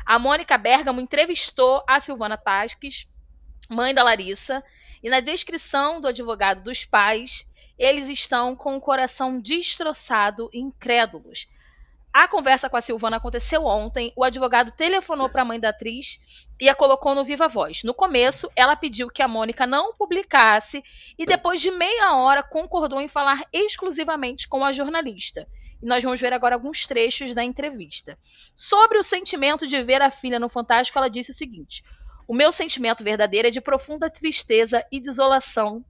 A Mônica Bergamo entrevistou a Silvana Tasques, mãe da Larissa, e na descrição do advogado dos pais, eles estão com o coração destroçado e incrédulos. A conversa com a Silvana aconteceu ontem. O advogado telefonou para a mãe da atriz e a colocou no Viva Voz. No começo, ela pediu que a Mônica não publicasse e depois de meia hora concordou em falar exclusivamente com a jornalista. E nós vamos ver agora alguns trechos da entrevista. Sobre o sentimento de ver a filha no Fantástico, ela disse o seguinte: o meu sentimento verdadeiro é de profunda tristeza e desolação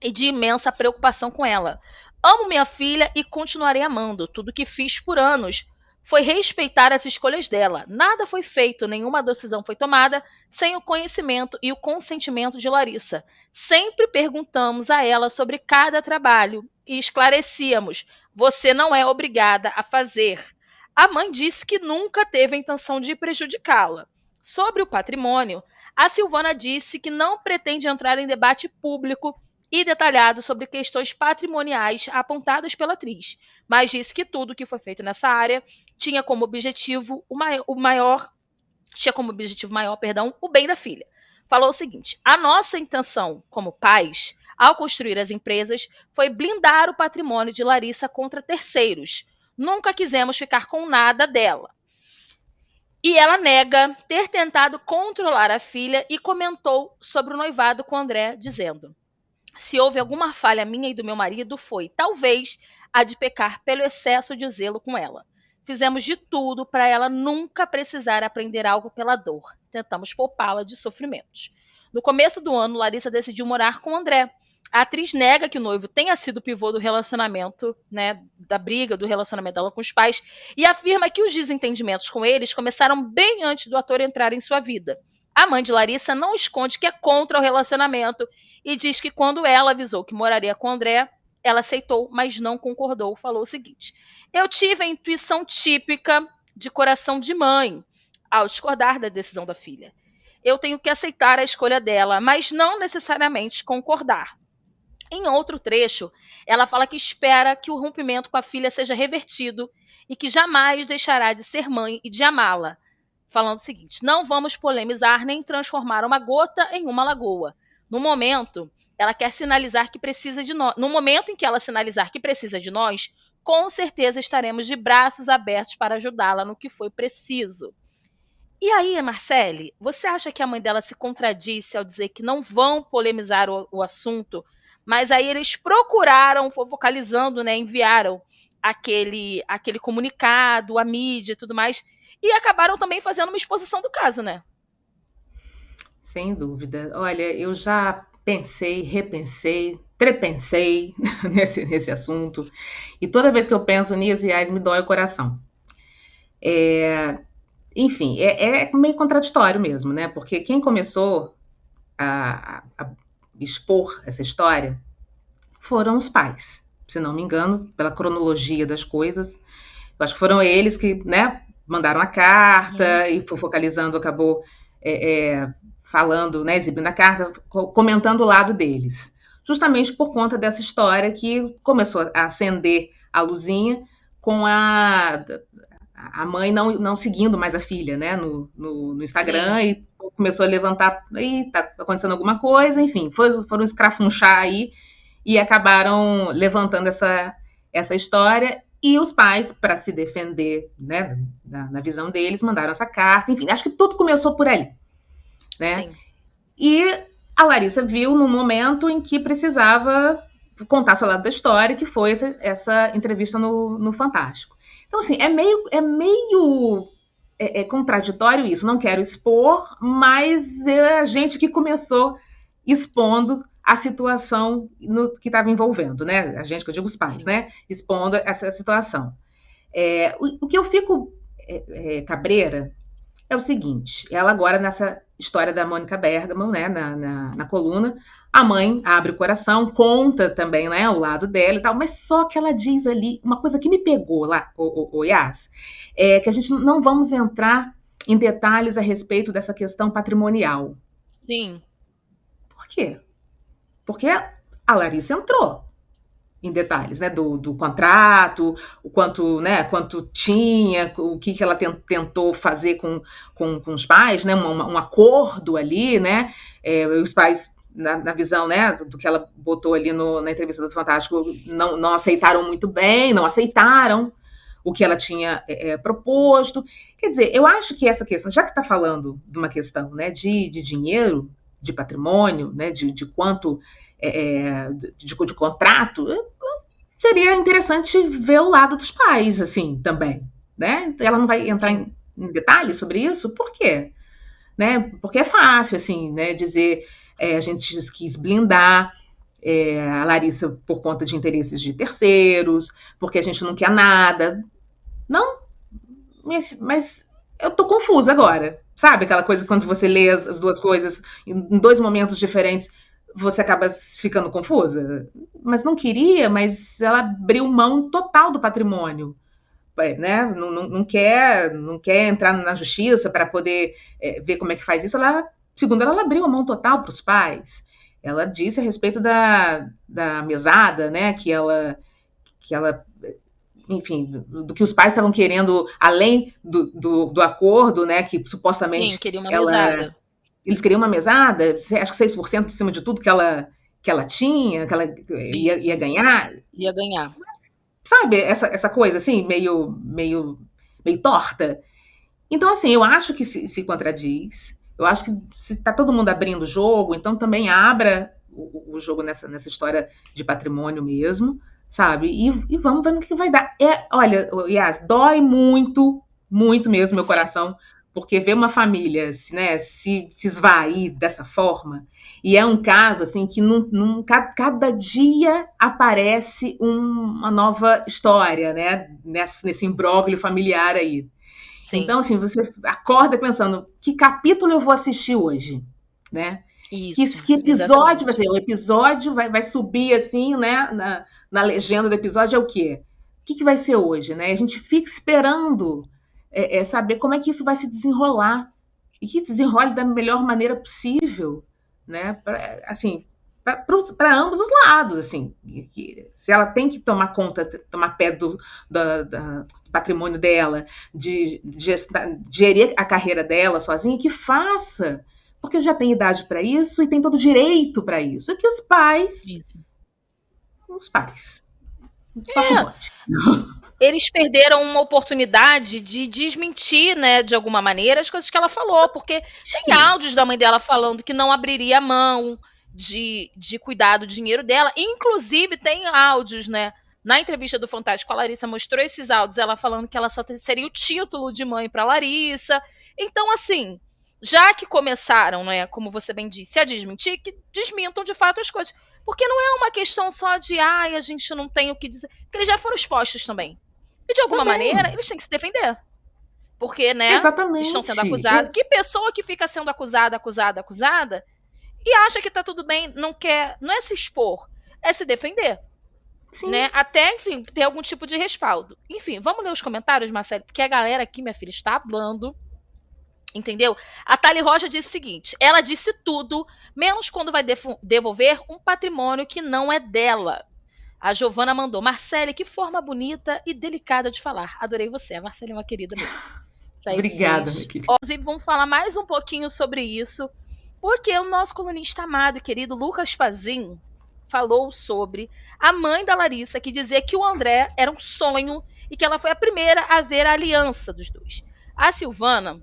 e de imensa preocupação com ela. Amo minha filha e continuarei amando. Tudo que fiz por anos foi respeitar as escolhas dela. Nada foi feito, nenhuma decisão foi tomada sem o conhecimento e o consentimento de Larissa. Sempre perguntamos a ela sobre cada trabalho e esclarecíamos: você não é obrigada a fazer. A mãe disse que nunca teve a intenção de prejudicá-la. Sobre o patrimônio, a Silvana disse que não pretende entrar em debate público e detalhado sobre questões patrimoniais apontadas pela atriz, mas disse que tudo que foi feito nessa área tinha como objetivo maior, o bem da filha. Falou o seguinte: a nossa intenção como pais, ao construir as empresas, foi blindar o patrimônio de Larissa contra terceiros. Nunca quisemos ficar com nada dela. E ela nega ter tentado controlar a filha e comentou sobre o noivado com André, dizendo: se houve alguma falha minha e do meu marido, foi, talvez, a de pecar pelo excesso de zelo com ela. Fizemos de tudo para ela nunca precisar aprender algo pela dor. Tentamos poupá-la de sofrimentos. No começo do ano, Larissa decidiu morar com André. A atriz nega que o noivo tenha sido o pivô do relacionamento, né, da briga, do relacionamento dela com os pais, e afirma que os desentendimentos com eles começaram bem antes do ator entrar em sua vida. A mãe de Larissa não esconde que é contra o relacionamento e diz que quando ela avisou que moraria com André, ela aceitou, mas não concordou. Falou o seguinte: eu tive a intuição típica de coração de mãe ao discordar da decisão da filha. Eu tenho que aceitar a escolha dela, mas não necessariamente concordar. Em outro trecho, ela fala que espera que o rompimento com a filha seja revertido e que jamais deixará de ser mãe e de amá-la. Falando o seguinte: não vamos polemizar nem transformar uma gota em uma lagoa. No momento, ela quer sinalizar que precisa de nós. No momento em que ela sinalizar que precisa de nós, com certeza estaremos de braços abertos para ajudá-la no que for preciso. E aí, Marcele, você acha que a mãe dela se contradisse ao dizer que não vão polemizar o assunto, mas aí eles procuraram, focalizando, né, enviaram aquele comunicado, a mídia e tudo mais, e acabaram também fazendo uma exposição do caso, né? Sem dúvida. Olha, eu já pensei, repensei, trepensei nesse assunto. E toda vez que eu penso nisso, Yas, me dói o coração. Enfim, é meio contraditório mesmo, né? Porque quem começou a expor essa história foram os pais. Se não me engano, pela cronologia das coisas, eu acho que foram eles que, né, mandaram a carta e focalizando, acabou falando, né, exibindo a carta, comentando o lado deles. Justamente por conta dessa história que começou a acender a luzinha com a mãe não seguindo mais a filha, né, no Instagram. Sim. E começou a levantar, e tá acontecendo alguma coisa, enfim, foram escrafunchar aí e acabaram levantando essa história. E os pais, para se defender, né, na visão deles, mandaram essa carta. Enfim, acho que tudo começou por ali, né? Sim. E a Larissa viu no momento em que precisava contar seu lado da história, que foi essa entrevista no Fantástico. Então, assim, é meio contraditório isso. Não quero expor, mas é a gente que começou expondo a situação que estava envolvendo, né? A gente, que eu digo os pais, né? Expondo essa situação. O que eu fico cabreira é o seguinte: ela agora, nessa história da Mônica Bergamo, né, na coluna, a mãe abre o coração, conta também, né, o lado dela e tal, mas só que ela diz ali uma coisa que me pegou lá, o Yas, que a gente não vamos entrar em detalhes a respeito dessa questão patrimonial. Sim. Por quê? Porque a Larissa entrou. em detalhes, né, do contrato, o quanto, né, quanto tinha, o que ela tentou fazer com os pais, né, um acordo ali, né, os pais, na visão, né, do que ela botou ali na entrevista do Fantástico, não aceitaram muito bem, não aceitaram o que ela tinha proposto. Quer dizer, eu acho que essa questão, já que está falando de uma questão, né, de dinheiro, de patrimônio, né, de quanto de contrato, seria interessante ver o lado dos pais, assim, também, né? Ela não vai entrar em detalhes sobre isso, por quê? Né? Porque é fácil, assim, né, dizer a gente quis blindar a Larissa por conta de interesses de terceiros, porque a gente não quer nada. Não, mas eu tô confusa agora. Sabe aquela coisa quando você lê as duas coisas em dois momentos diferentes, você acaba ficando confusa? Mas não queria, mas ela abriu mão total do patrimônio. Né? Não quer entrar na justiça para poder ver como é que faz isso. Segundo ela abriu a mão total para os pais. Ela disse a respeito da mesada, né? Que ela enfim, do que os pais estavam querendo, além do acordo, né, que supostamente... Sim, queria uma mesada. Eles queriam uma mesada, acho que 6% em cima de tudo que ela tinha, que ela ia ganhar. Ia ganhar. Mas, sabe, essa coisa, assim, meio torta. Então, assim, eu acho que se contradiz. Eu acho que se está todo mundo abrindo o jogo, então também abra o jogo nessa história de patrimônio mesmo, sabe? E vamos ver no que vai dar. Olha, Yas, dói muito, muito mesmo meu coração, porque ver uma família, né, se esvair dessa forma, e é um caso, assim, que cada dia aparece uma nova história, né, nesse imbróglio familiar aí. Sim. Então, assim, você acorda pensando, que capítulo eu vou assistir hoje, né? Isso, que episódio vai ser? O episódio vai subir, assim, né, na legenda do episódio é o quê? O que vai ser hoje, né? A gente fica esperando saber como é que isso vai se desenrolar e que desenrole da melhor maneira possível, né? Assim, para ambos os lados, assim, se ela tem que tomar pé do patrimônio dela, de gerir a carreira dela sozinha, que faça, porque já tem idade para isso e tem todo direito para isso. É que os pais, eles perderam uma oportunidade de desmentir, né, de alguma maneira, as coisas que ela falou, porque tem áudios da mãe dela falando que não abriria a mão de cuidar do dinheiro dela, inclusive tem áudios, né, na entrevista do Fantástico, a Larissa mostrou esses áudios, ela falando que ela só seria o título de mãe para Larissa. Então, assim, já que começaram, né, como você bem disse, a desmentir, que desmintam de fato as coisas. Porque não é uma questão só de, a gente não tem o que dizer. Porque eles já foram expostos também. E de alguma maneira, eles têm que se defender. Porque, né, estão sendo acusados. Que pessoa que fica sendo acusada, e acha que tá tudo bem, não é se expor, é se defender. Sim. Né? Até, enfim, ter algum tipo de respaldo. Enfim, vamos ler os comentários, Marcelo, porque a galera aqui, minha filha, está hablando. Entendeu? A Thali Rocha disse o seguinte: ela disse tudo, menos quando vai devolver um patrimônio que não é dela. A Giovana mandou: Marcele, que forma bonita e delicada de falar. Adorei você. A Marcele é uma querida mesmo. Obrigada, minha querida. Inclusive, vamos falar mais um pouquinho sobre isso, porque o nosso colunista amado e querido Lucas Fazin falou sobre a mãe da Larissa, que dizia que o André era um sonho e que ela foi a primeira a ver a aliança dos dois. A Silvana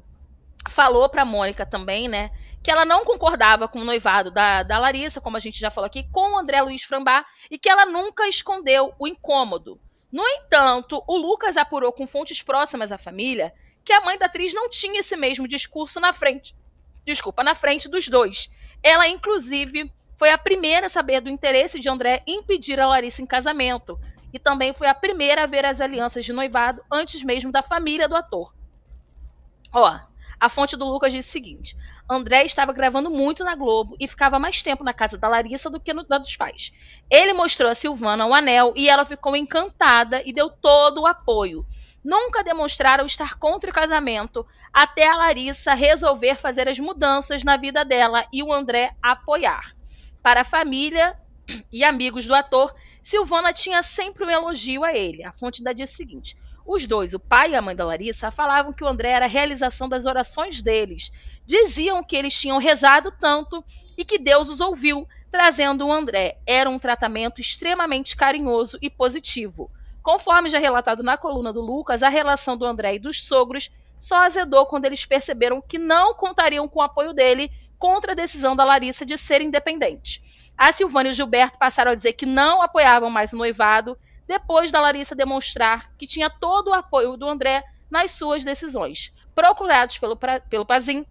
falou para a Mônica também, né, que ela não concordava com o noivado da Larissa, como a gente já falou aqui, com o André Luiz Frambá, e que ela nunca escondeu o incômodo. No entanto, o Lucas apurou com fontes próximas à família que a mãe da atriz não tinha esse mesmo discurso na frente dos dois. Ela, inclusive, foi a primeira a saber do interesse de André em pedir a Larissa em casamento, e também foi a primeira a ver as alianças de noivado antes mesmo da família do ator. A fonte do Lucas disse o seguinte: André estava gravando muito na Globo e ficava mais tempo na casa da Larissa do que na dos pais. Ele mostrou a Silvana o anel e ela ficou encantada e deu todo o apoio. Nunca demonstraram estar contra o casamento até a Larissa resolver fazer as mudanças na vida dela e o André apoiar. Para a família e amigos do ator, Silvana tinha sempre um elogio a ele. A fonte ainda diz o seguinte: os dois, o pai e a mãe da Larissa, falavam que o André era a realização das orações deles. Diziam que eles tinham rezado tanto e que Deus os ouviu, trazendo o André. Era um tratamento extremamente carinhoso e positivo. Conforme já relatado na coluna do Lucas, a relação do André e dos sogros só azedou quando eles perceberam que não contariam com o apoio dele contra a decisão da Larissa de ser independente. A Silvana e o Gilberto passaram a dizer que não apoiavam mais o noivado, depois da Larissa demonstrar que tinha todo o apoio do André nas suas decisões. Procurados pelo Pazin,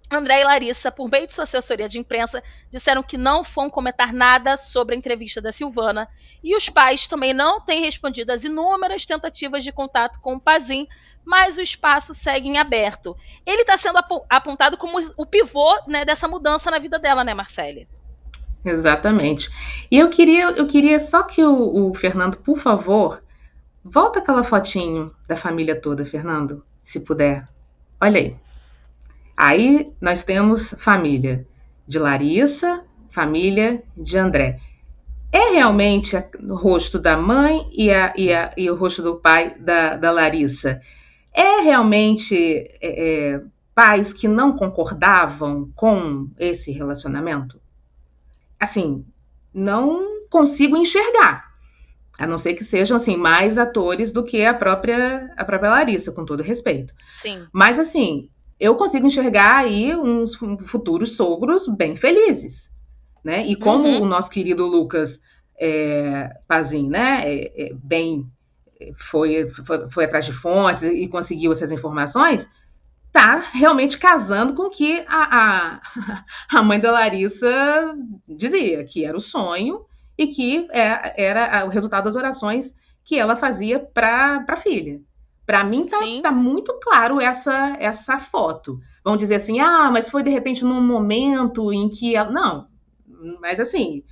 André e Larissa, por meio de sua assessoria de imprensa, disseram que não vão comentar nada sobre a entrevista da Silvana, e os pais também não têm respondido às inúmeras tentativas de contato com o Pazin, mas o espaço segue em aberto. Ele está sendo apontado como o pivô, né, dessa mudança na vida dela, né, Marcele? Exatamente. E eu queria só que o Fernando, por favor, volta aquela fotinho da família toda, Fernando, se puder. Olha aí. Aí nós temos família de Larissa, família de André. É realmente o rosto da mãe e o rosto do pai da Larissa? É realmente pais que não concordavam com esse relacionamento? Assim, não consigo enxergar. A não ser que sejam assim, mais atores do que a própria Larissa, com todo respeito. Sim. Mas assim, eu consigo enxergar aí uns futuros sogros bem felizes, né? E como o nosso querido Lucas Pazin, né, foi atrás de fontes e conseguiu essas informações, tá realmente casando com o que a mãe da Larissa dizia, que era o sonho e que era o resultado das orações que ela fazia para a filha. Para mim tá muito claro essa foto. Vão dizer assim, mas foi de repente num momento em que ela... Não, mas assim,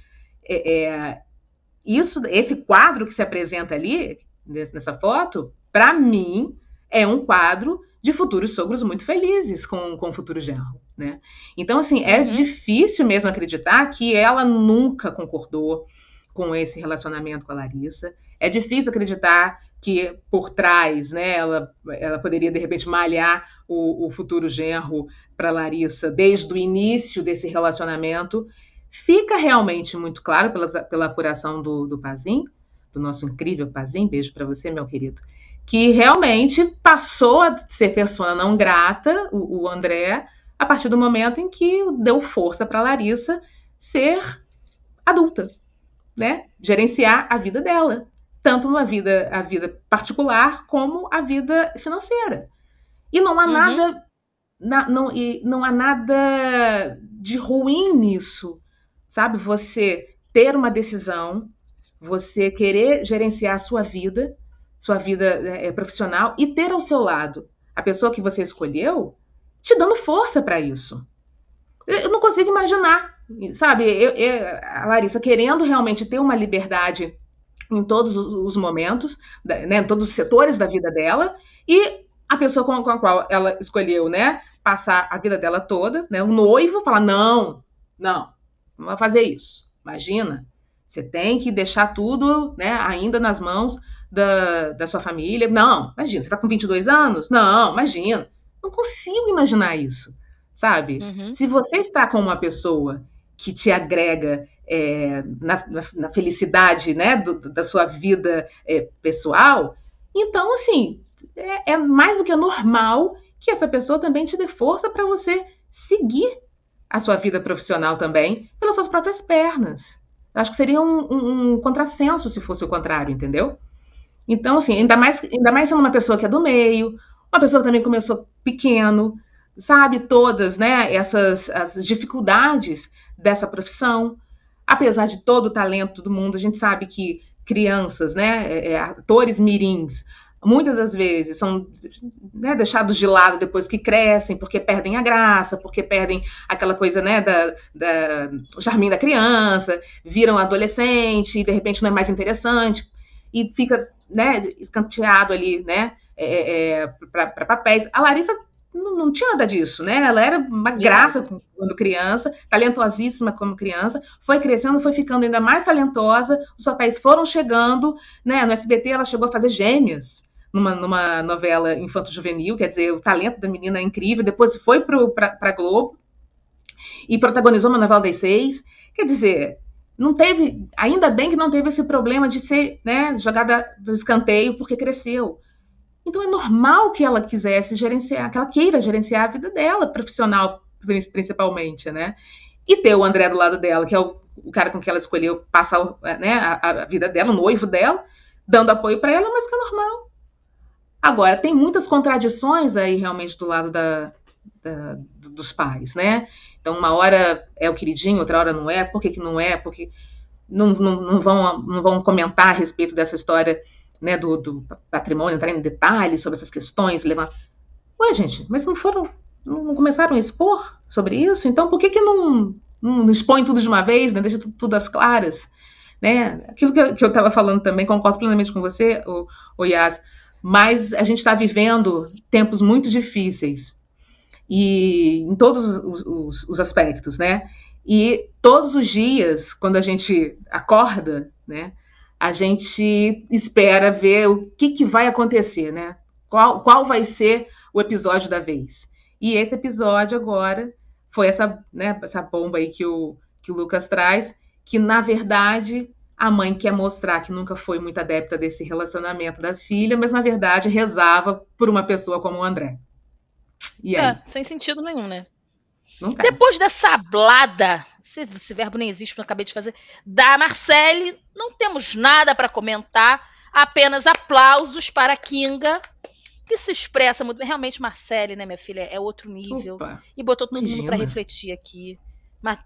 esse quadro que se apresenta ali, nessa foto, para mim, é um quadro de futuros sogros muito felizes com o futuro genro, né? Então, assim, é difícil mesmo acreditar que ela nunca concordou com esse relacionamento com a Larissa. É difícil acreditar que por trás, né, ela poderia, de repente, malhar o futuro genro para Larissa desde o início desse relacionamento. Fica realmente muito claro pela apuração do Pazin, do nosso incrível Pazin, beijo para você, meu querido, que realmente passou a ser persona não grata, o André, a partir do momento em que deu força para Larissa ser adulta, né? Gerenciar a vida dela, tanto a vida particular como a vida financeira. E não há nada, não há nada de ruim nisso, sabe? Você ter uma decisão, você querer gerenciar a sua vida profissional e ter ao seu lado a pessoa que você escolheu te dando força para isso. Eu não consigo imaginar, sabe? A Larissa querendo realmente ter uma liberdade em todos os momentos, né, em todos os setores da vida dela, e a pessoa com a qual ela escolheu, né, passar a vida dela toda, né, o noivo, fala, não vai fazer isso. Imagina, você tem que deixar tudo, né, ainda nas mãos da sua família. Não, imagina, você tá com 22 anos? Não, imagina. Não consigo imaginar isso, sabe? Se você está com uma pessoa que te agrega na felicidade, né, da sua vida pessoal, então, assim, é mais do que normal que essa pessoa também te dê força para você seguir a sua vida profissional também pelas suas próprias pernas. Eu acho que seria um contrassenso se fosse o contrário, entendeu? Então, assim, ainda mais sendo uma pessoa que é do meio, uma pessoa que também começou pequeno, sabe todas, né, as dificuldades dessa profissão. Apesar de todo o talento do mundo, a gente sabe que crianças, né, atores mirins, muitas das vezes são, né, deixados de lado depois que crescem, porque perdem a graça, porque perdem aquela coisa, né, o charminho da criança, viram adolescente e de repente não é mais interessante e fica, né, escanteado ali, né, para papéis. A Larissa não tinha nada disso, né? Ela era uma graça quando criança, talentosíssima como criança, foi crescendo, foi ficando ainda mais talentosa, os papéis foram chegando, né? No SBT ela chegou a fazer Gêmeas, numa novela infanto-juvenil, quer dizer, o talento da menina é incrível, depois foi para Globo e protagonizou uma novela das 6, quer dizer, não teve, ainda bem que não teve esse problema de ser, né, jogada do escanteio porque cresceu. Então é normal que ela quisesse gerenciar, que ela queira gerenciar a vida dela, profissional principalmente, né? E ter o André do lado dela, que é o cara com quem ela escolheu passar, né, a vida dela, o noivo dela, dando apoio para ela, mas que é normal. Agora, tem muitas contradições aí realmente do lado dos pais, né? Então, uma hora é o queridinho, outra hora não é. Por que não é? Porque não vão comentar a respeito dessa história, né, do patrimônio, entrar em detalhes sobre essas questões, levantar. Ué, gente, mas não começaram a expor sobre isso? Então, por que não expõe tudo de uma vez, né? Deixa tudo às claras, né? Aquilo que eu estava falando também, concordo plenamente com você, o Yas, mas a gente está vivendo tempos muito difíceis, e em todos os aspectos, né? E todos os dias, quando a gente acorda, né, a gente espera ver o que vai acontecer, né? Qual vai ser o episódio da vez. E esse episódio agora foi essa bomba aí que o Lucas traz, que na verdade a mãe quer mostrar que nunca foi muito adepta desse relacionamento da filha, mas na verdade rezava por uma pessoa como o André. E aí? Sem sentido nenhum, né? Não tem. Depois dessa hablada, esse verbo nem existe, que eu acabei de fazer, da Marcele, não temos nada para comentar, apenas aplausos para a Kinga, que se expressa muito bem. Realmente, Marcele, né, minha filha, é outro nível. Opa, e botou todo mundo para refletir aqui. Mas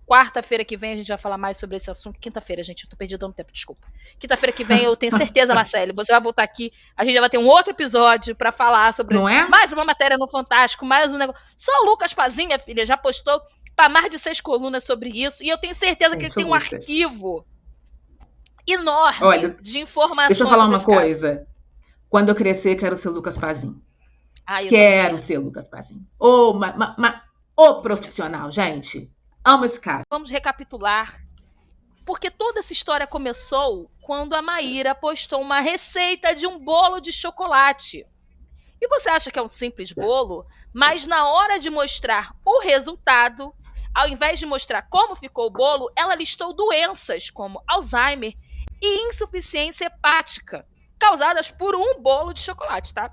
quarta-feira que vem a gente vai falar mais sobre esse assunto. Quinta-feira, gente, eu tô perdida no tempo, desculpa. Quinta-feira que vem eu tenho certeza, Marcele, você vai voltar aqui, a gente já vai ter um outro episódio pra falar sobre mais uma matéria no Fantástico, mais um negócio. Só o Lucas Pazinho, minha filha, já postou pra mais de 6 colunas sobre isso, e eu tenho certeza que ele tem um arquivo enorme de informações. Deixa eu falar uma coisa. Quando eu crescer, quero ser Lucas Pazinho. Quero ser Lucas Pazinho. Ô profissional, gente. Amo esse cara. Vamos recapitular. Porque toda essa história começou quando a Maíra postou uma receita de um bolo de chocolate. E você acha que é um simples bolo, mas na hora de mostrar o resultado, ao invés de mostrar como ficou o bolo, ela listou doenças como Alzheimer e insuficiência hepática, causadas por um bolo de chocolate, tá?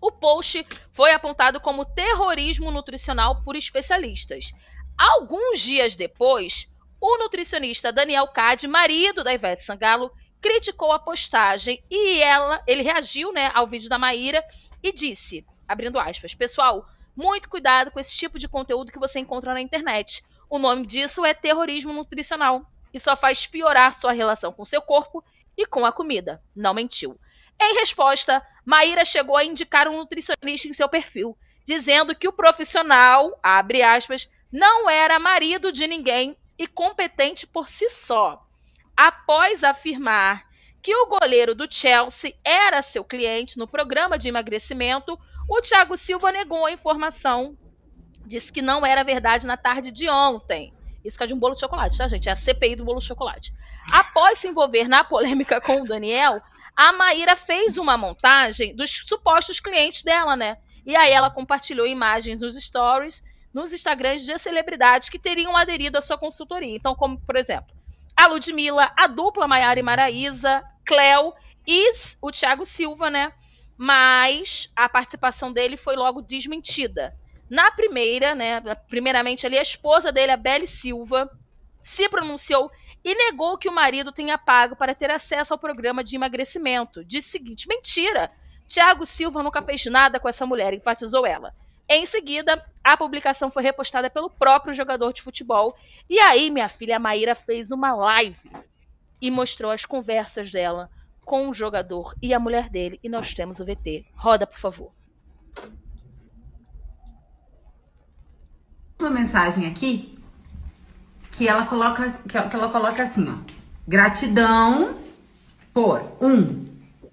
O post foi apontado como terrorismo nutricional por especialistas. Alguns dias depois, o nutricionista Daniel Cade, marido da Ivete Sangalo, criticou a postagem e ele reagiu, né, ao vídeo da Maíra e disse, abrindo aspas, pessoal, muito cuidado com esse tipo de conteúdo que você encontra na internet. O nome disso é terrorismo nutricional e só faz piorar sua relação com seu corpo e com a comida. Não mentiu. Em resposta, Maíra chegou a indicar um nutricionista em seu perfil, dizendo que o profissional, abre aspas, não era marido de ninguém e competente por si só. Após afirmar que o goleiro do Chelsea era seu cliente no programa de emagrecimento, o Thiago Silva negou a informação, disse que não era verdade na tarde de ontem. Isso que é de um bolo de chocolate, tá, gente? É a CPI do bolo de chocolate. Após se envolver na polêmica com o Daniel, a Maíra fez uma montagem dos supostos clientes dela, né? E aí ela compartilhou imagens nos stories, nos Instagrams de celebridades que teriam aderido à sua consultoria. Então, como, por exemplo, a Ludmilla, a dupla Maiara e Maraísa, Cleo e o Thiago Silva, né? Mas a participação dele foi logo desmentida. Na primeira, né? Primeiramente ali, a esposa dele, a Belle Silva, se pronunciou e negou que o marido tenha pago para ter acesso ao programa de emagrecimento. Disse o seguinte, mentira, Thiago Silva nunca fez nada com essa mulher, enfatizou ela. Em seguida, a publicação foi repostada pelo próprio jogador de futebol. E aí, minha filha, a Maíra fez uma live e mostrou as conversas dela com o jogador e a mulher dele. E nós temos o VT. Roda, por favor. Uma mensagem aqui que ela coloca assim, ó. Gratidão por 1,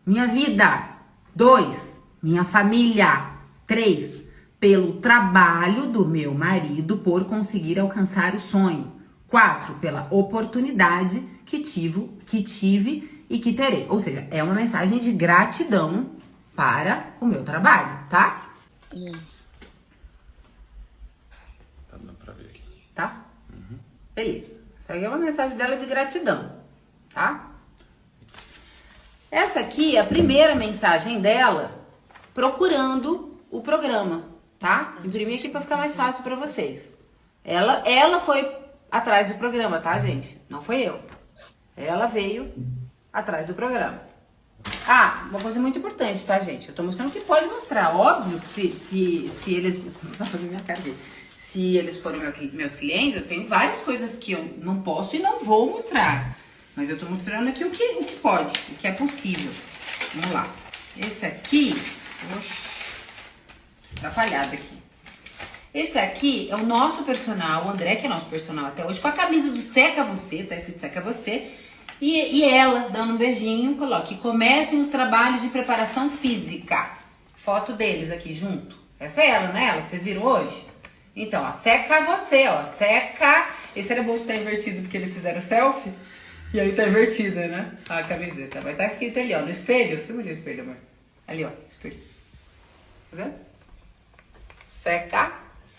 minha vida. 2, minha família. 3, pelo trabalho do meu marido por conseguir alcançar o sonho. 4, pela oportunidade que tive e que terei. Ou seja, é uma mensagem de gratidão para o meu trabalho, tá? Tá dando pra ver aqui. Tá? Beleza. Essa aqui é uma mensagem dela de gratidão, tá? Essa aqui é a primeira mensagem dela procurando o programa, tá? Imprimi aqui pra ficar mais fácil pra vocês. Ela foi atrás do programa, tá, gente? Não foi eu. Ela veio atrás do programa. Ah, uma coisa muito importante, tá, gente? Eu tô mostrando que pode mostrar. Óbvio que se eles... Tá fazendo minha cara aqui. Se eles forem meus clientes, eu tenho várias coisas que eu não posso e não vou mostrar. Mas eu tô mostrando aqui o que pode, o que é possível. Vamos lá. Esse aqui... Oxi, atrapalhado aqui. Esse aqui é o nosso personal, o André, que é nosso personal até hoje, com a camisa do Seca Você, tá escrito Seca Você. E ela, dando um beijinho, coloque: comecem os trabalhos de preparação física. Foto deles aqui junto. Essa é ela, né? Ela que vocês viram hoje? Então, ó, Seca Você, ó. Seca. Esse era bom de estar invertido, porque eles fizeram selfie. E aí tá invertida, né? A camiseta. Vai estar escrito ali, ó, no espelho. Filma ali o espelho, amor. Ali, ó, espelho. Tá vendo?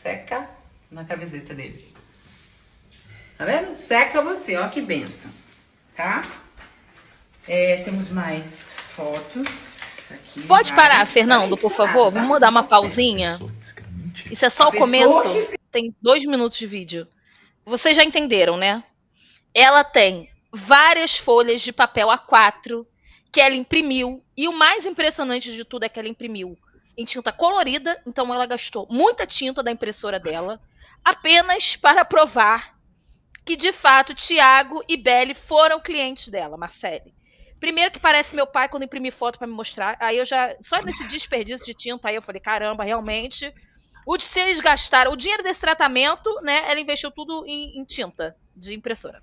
Seca na camiseta dele. Tá vendo? Seca Você, ó que benção. Tá? Temos mais fotos. Aqui, Pode parar, Fernando, por favor? Vamos dar uma pausinha. Isso é só o começo. Tem 2 minutos de vídeo. Vocês já entenderam, né? Ela tem várias folhas de papel A4 que ela imprimiu. E o mais impressionante de tudo é que ela imprimiu em tinta colorida. Então ela gastou muita tinta da impressora dela apenas para provar que, de fato, Tiago e Belle foram clientes dela, Marcele. Primeiro que parece meu pai quando imprimi foto para me mostrar. Aí eu já... Só nesse desperdício de tinta aí eu falei, caramba, realmente... Se eles gastaram o dinheiro desse tratamento, né? Ela investiu tudo em tinta de impressora.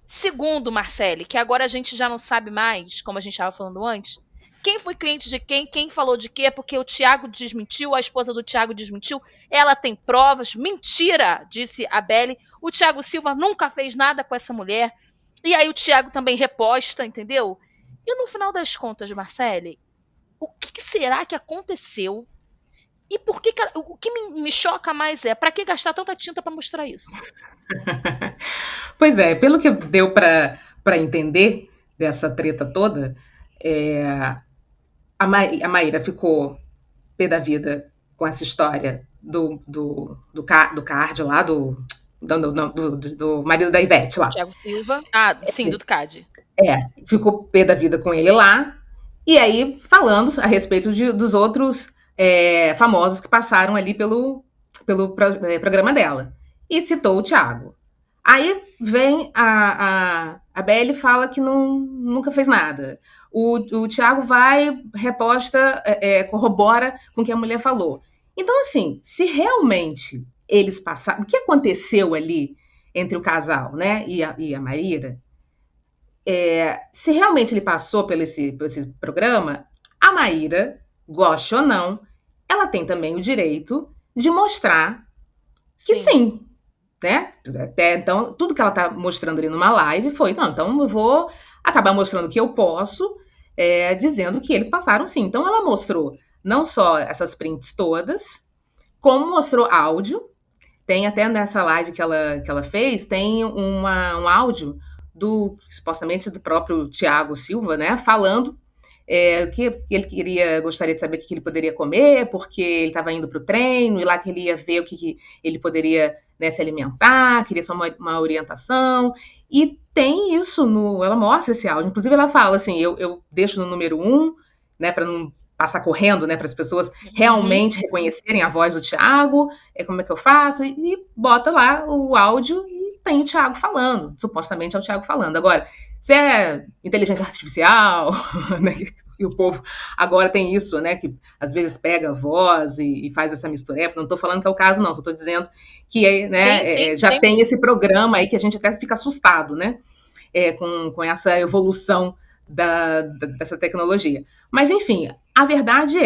Segundo, Marcele, que agora a gente já não sabe mais, como a gente estava falando antes, quem foi cliente de quem falou de quê, porque o Tiago desmentiu, a esposa do Tiago desmentiu, ela tem provas, mentira, disse a Belle, o Tiago Silva nunca fez nada com essa mulher, e aí o Tiago também reposta, entendeu? E no final das contas, Marcele, o que será que aconteceu? E por que o que me choca mais é, para que gastar tanta tinta para mostrar isso? Pois é, pelo que deu para entender dessa treta toda, a Maíra ficou pé da vida com essa história do card lá, do marido da Ivete lá. Tiago Silva. Ah, sim, do CAD. Ficou pé da vida com ele lá. E aí, falando a respeito dos outros famosos que passaram ali pelo programa dela. E citou o Tiago. Aí vem a Belle e fala que nunca fez nada. O Tiago vai, reposta, corrobora com o que a mulher falou. Então, assim, se realmente eles passaram... O que aconteceu ali entre o casal, né, e a Maíra, se realmente ele passou por esse programa, a Maíra, goste ou não, ela tem também o direito de mostrar que sim, né? Então, tudo que ela tá mostrando ali numa live foi, não, então eu vou acabar mostrando que eu posso, dizendo que eles passaram sim. Então, ela mostrou não só essas prints todas, como mostrou áudio. Tem até nessa live que ela fez, tem um áudio supostamente do próprio Tiago Silva, né, falando que ele gostaria de saber o que ele poderia comer, porque ele estava indo para o treino, e lá que ele ia ver o que ele poderia, né, se alimentar, queria só uma orientação, e tem isso ela mostra esse áudio, inclusive ela fala assim, eu deixo no número 1, né, para não passar correndo, né, para as pessoas realmente reconhecerem a voz do Tiago, como é que eu faço, e bota lá o áudio e tem o Tiago falando, supostamente é o Tiago falando. Agora, se é inteligência artificial, né, e o povo agora tem isso, né, que às vezes pega a voz e faz essa mistureba, não estou falando que é o caso não, só estou dizendo que né, já tem esse programa aí que a gente até fica assustado, né, com essa evolução dessa tecnologia. Mas, enfim, a verdade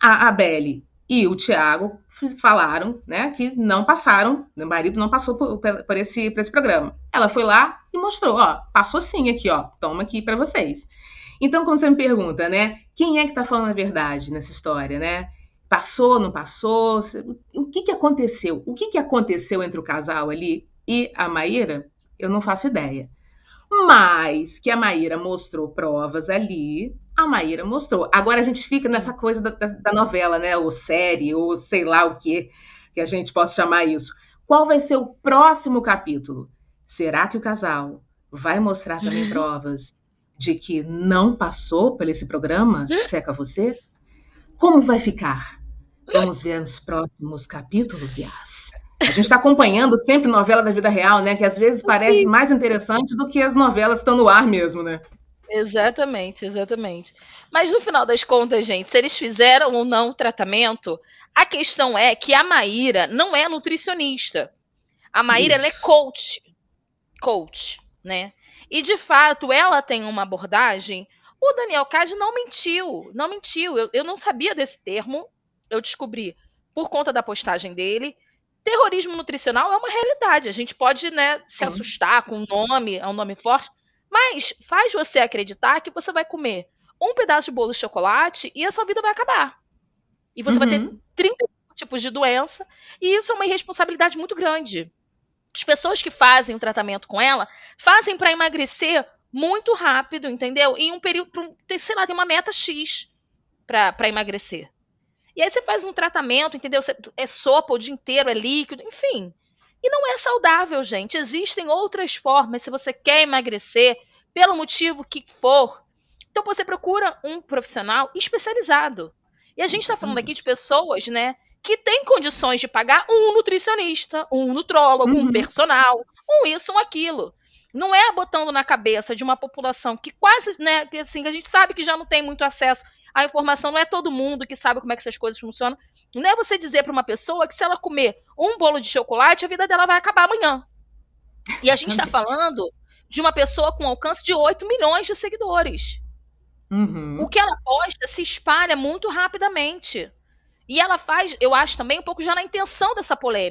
A Belle e o Thiago falaram, né, que não passaram, meu marido não passou por esse programa. Ela foi lá e mostrou, ó, passou sim aqui, ó, toma aqui para vocês. Então, como você me pergunta, né, quem é que tá falando a verdade nessa história, né? Passou, não passou? O que aconteceu? O que aconteceu entre o casal ali e a Maíra? Eu não faço ideia. Mas que a Maíra mostrou provas ali, a Maíra mostrou. Agora a gente fica nessa coisa da novela, né? Ou série, ou sei lá o que a gente possa chamar isso. Qual vai ser o próximo capítulo? Será que o casal vai mostrar também provas de que não passou por esse programa Seca Você? Como vai ficar? Vamos ver nos próximos capítulos, Yas. A gente está acompanhando sempre novela da vida real, né? Que às vezes parece mais interessante do que as novelas que estão no ar mesmo, né? Exatamente, exatamente. Mas no final das contas, gente, se eles fizeram ou não o tratamento, a questão é que a Maíra não é nutricionista. A Maíra, ela é coach, né? E de fato, ela tem uma abordagem. O Daniel Cade não mentiu. Eu não sabia desse termo, eu descobri por conta da postagem dele. Terrorismo nutricional é uma realidade. A gente pode, né, se assustar com o nome, é um nome forte, mas faz você acreditar que você vai comer um pedaço de bolo de chocolate e a sua vida vai acabar. E você vai ter 30 tipos de doença, e isso é uma irresponsabilidade muito grande. As pessoas que fazem o tratamento com ela fazem para emagrecer muito rápido, entendeu? Em um período, sei lá, tem uma meta X para emagrecer. E aí você faz um tratamento, entendeu? É sopa o dia inteiro, é líquido, enfim. E não é saudável, gente. Existem outras formas, se você quer emagrecer, pelo motivo que for. Então você procura um profissional especializado. E a gente está falando aqui de pessoas, né, que têm condições de pagar um nutricionista, um nutrólogo, um personal, um isso, um aquilo. Não é botando na cabeça de uma população que quase, né, que assim, a gente sabe que já não tem muito acesso à informação, não é todo mundo que sabe como é que essas coisas funcionam. Não é você dizer para uma pessoa que se ela comer um bolo de chocolate, a vida dela vai acabar amanhã. E a gente está falando de uma pessoa com alcance de 8 milhões de seguidores. O que ela posta se espalha muito rapidamente. E ela faz, eu acho também, um pouco já na intenção dessa polêmica.